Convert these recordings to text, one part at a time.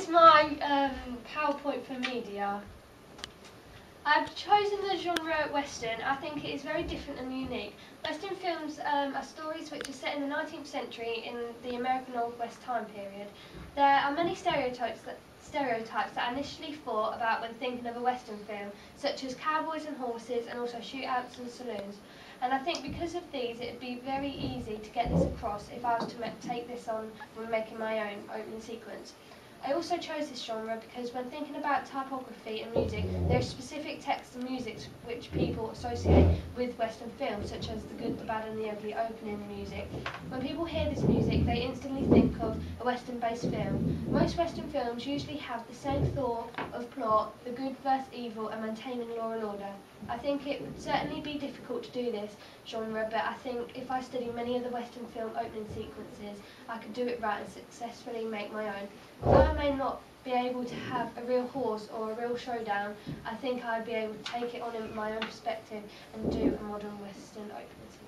is my PowerPoint for media. I've chosen the genre Western. I think it is very different and unique. Western films are stories which are set in the 19th century in the American Old West time period. There are many stereotypes that I initially thought about when thinking of a Western film, such as cowboys and horses and also shootouts and saloons. And I think because of these, it would be very easy to get this across if I was to take this on when making my own opening sequence. I also chose this genre because when thinking about typography and music, there are specific texts and music which people associate with Western films, such as the good, the bad and the ugly opening music. When people hear this music, they instantly think of a Western-based film. Most Western films usually have the same thought of plot, the good versus evil, and maintaining law and order. I think it would certainly be difficult to do this genre, but I think if I study many of the Western film opening sequences, I could do it right and successfully make my own. Although I may not be able to have a real horse or a real showdown, I think I'd be able to take it on in my own perspective and do a modern Western opening sequence.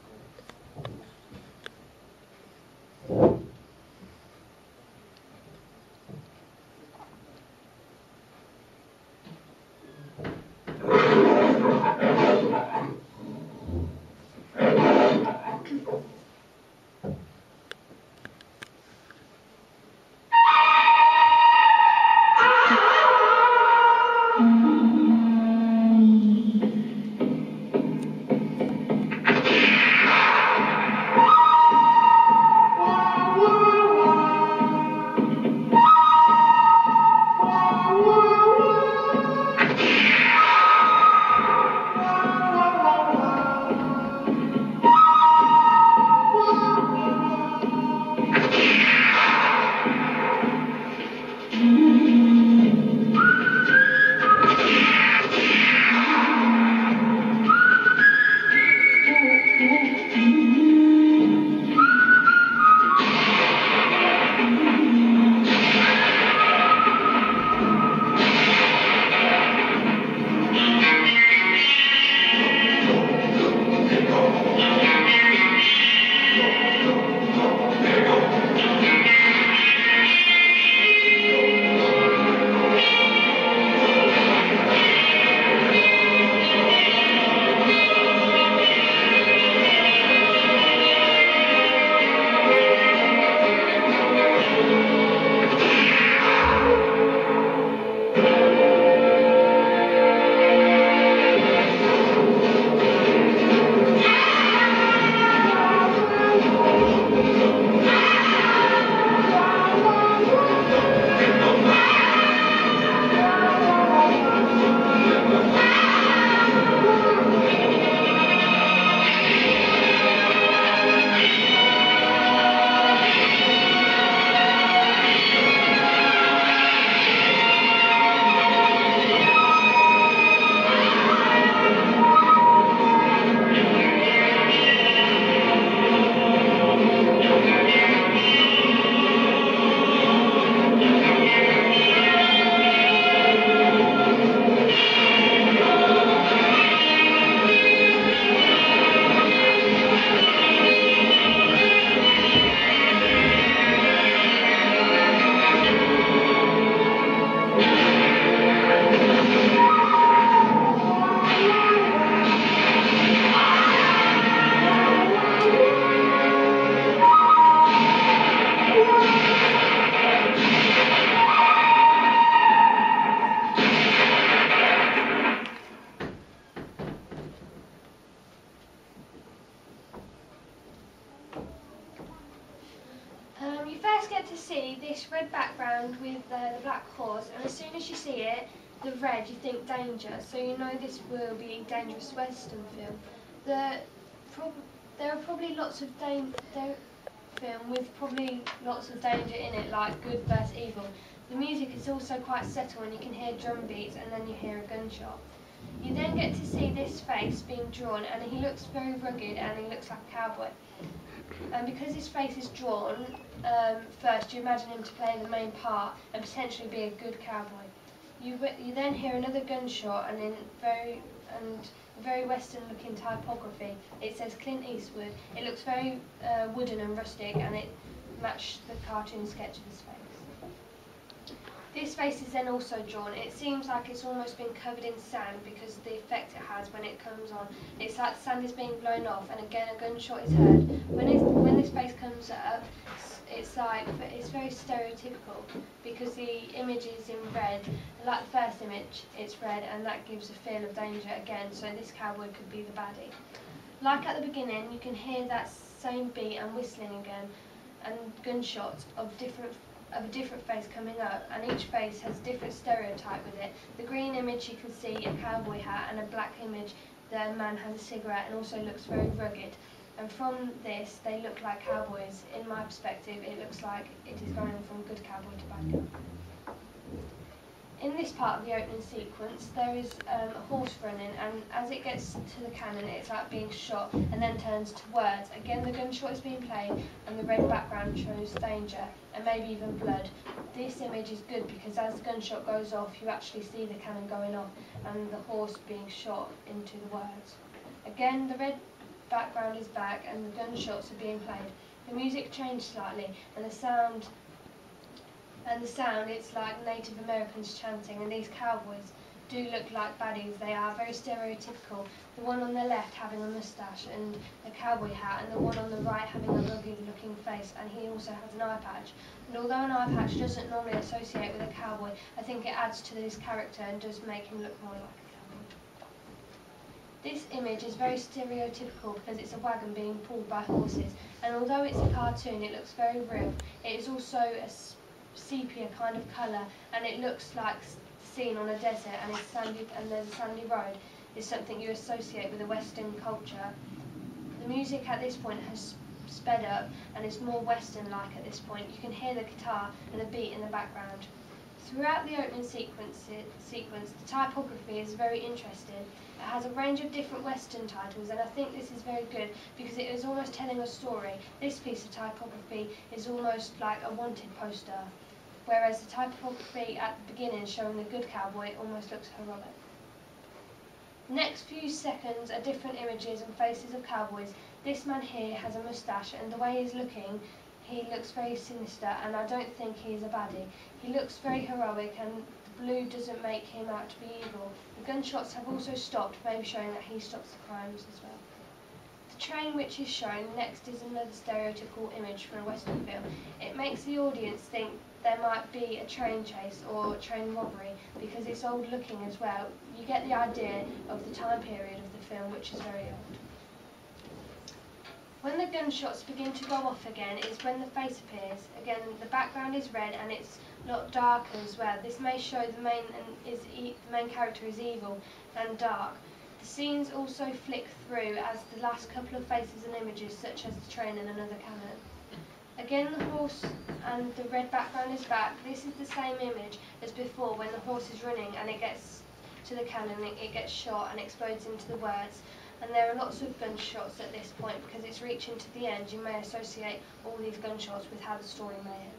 You first get to see this red background with the black horse, and as soon as you see it, the red, you think danger, so you know this will be a dangerous Western film. There are probably lots of film with probably lots of danger in it, like good versus evil. The music is also quite subtle, and you can hear drum beats, and then you hear a gunshot. You then get to see this face being drawn, and he looks very rugged, and he looks like a cowboy. And because his face is drawn, first you imagine him to play the main part and potentially be a good cowboy. You then hear another gunshot, and in very Western-looking typography, it says Clint Eastwood. It looks very wooden and rustic, and it matched the cartoon sketch of his face. This face is then also drawn. It seems like it's almost been covered in sand because of the effect it has when it comes on. It's like the sand is being blown off, and again a gunshot is heard. When this face comes up, it's very stereotypical because the image is in red. Like the first image, it's red, and that gives a feel of danger again. So this cowboy could be the baddie. Like at the beginning, you can hear that same beat and whistling again, and gunshots of a different face coming up, and each face has a different stereotype with it. The green image, you can see a cowboy hat, and a black image, the man has a cigarette and also looks very rugged. And from this, they look like cowboys. In my perspective, it looks like it is going from good cowboy to bad cowboy. In this part of the opening sequence, there is a horse running, and as it gets to the cannon, it's like being shot and then turns to words. Again, the gunshot is being played, and the red background shows danger and maybe even blood. This image is good because as the gunshot goes off, you actually see the cannon going off and the horse being shot into the words. Again, the red background is back and the gunshots are being played. The music changed slightly, and the sound, it's like Native Americans chanting, and these cowboys do look like baddies. They are very stereotypical. The one on the left having a moustache and a cowboy hat, and the one on the right having a rugged looking face, and he also has an eye patch. And although an eye patch doesn't normally associate with a cowboy, I think it adds to his character and does make him look more like a cowboy. This image is very stereotypical because it's a wagon being pulled by horses, and although it's a cartoon, it looks very real. It is also a sepia kind of colour, and it looks like seen on a desert, and it's sandy, and there's a sandy road. Is something you associate with a Western culture. The music at this point has sped up and is more Western-like at this point. You can hear the guitar and the beat in the background. Throughout the opening sequence, the typography is very interesting. It has a range of different Western titles, and I think this is very good because it is almost telling a story. This piece of typography is almost like a wanted poster, whereas the typography at the beginning showing the good cowboy almost looks heroic. Next few seconds are different images and faces of cowboys. This man here has a moustache, and the way he's looking, he looks very sinister, and I don't think he is a baddie. He looks very heroic, and the blue doesn't make him out to be evil. The gunshots have also stopped, maybe showing that he stops the crimes as well. The train which is shown next is another stereotypical image for a Western film. It makes the audience think there might be a train chase or train robbery because it's old looking as well. You get the idea of the time period of the film, which is very old. When the gunshots begin to go off again is when the face appears. Again, the background is red and it's a lot darker as well. This may show the main character is evil and dark. The scenes also flick through as the last couple of faces and images, such as the train and another cannon. Again, the horse and the red background is back. This is the same image as before when the horse is running and it gets to the cannon, it gets shot and explodes into the words. And there are lots of gunshots at this point because it's reaching to the end. You may associate all these gunshots with how the story may end.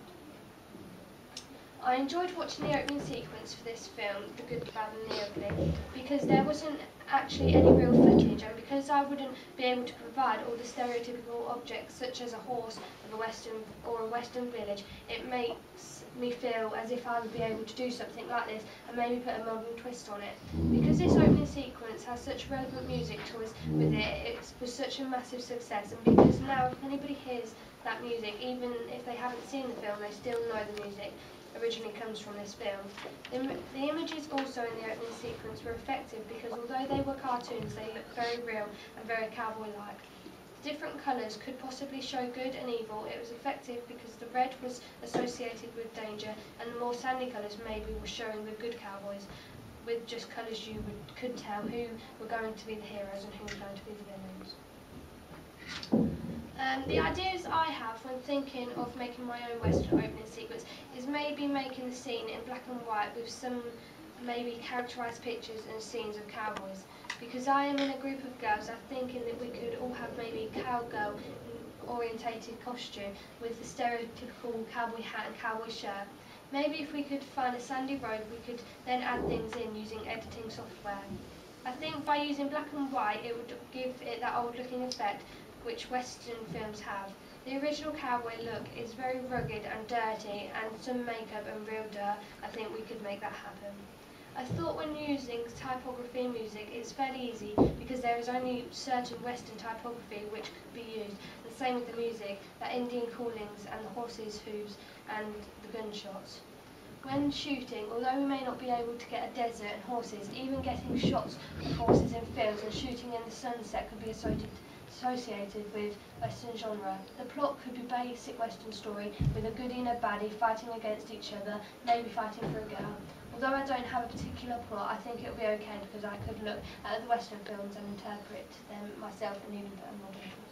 I enjoyed watching the opening sequence for this film, The Good, the Bad and the Ugly, because there wasn't actually any real footage, and because I wouldn't be able to provide all the stereotypical objects such as a horse of a Western village, it makes me feel as if I would be able to do something like this and maybe put a modern twist on it. Because this opening sequence has such relevant music to us with it, it was such a massive success, and because now if anybody hears that music, even if they haven't seen the film, they still know the music originally comes from this film. The images also in the opening sequence were effective because although they were cartoons, they looked very real and very cowboy-like. The different colours could possibly show good and evil. It was effective because the red was associated with danger, and the more sandy colours maybe were showing the good cowboys. With just colours you could tell who were going to be the heroes and who were going to be the villains. The ideas I have when thinking of making my own Western opening sequence is maybe making the scene in black and white with some maybe characterised pictures and scenes of cowboys. Because I am in a group of girls, I'm thinking that we could all have maybe a cowgirl orientated costume with the stereotypical cowboy hat and cowboy shirt. Maybe if we could find a sandy road, we could then add things in using editing software. I think by using black and white, it would give it that old looking effect which Western films have. The original cowboy look is very rugged and dirty, and some makeup and real dirt, I think we could make that happen. I thought when using typography in music it's fairly easy because there is only certain Western typography which could be used. The same with the music, the Indian callings and the horses' hooves and the gunshots. When shooting, although we may not be able to get a desert and horses, even getting shots of horses in films and shooting in the sunset could be associated with Western genre. The plot could be basic Western story with a goodie and a baddie fighting against each other, maybe fighting for a girl. Although I don't have a particular plot, I think it will be okay because I could look at the Western films and interpret them myself and even put a model.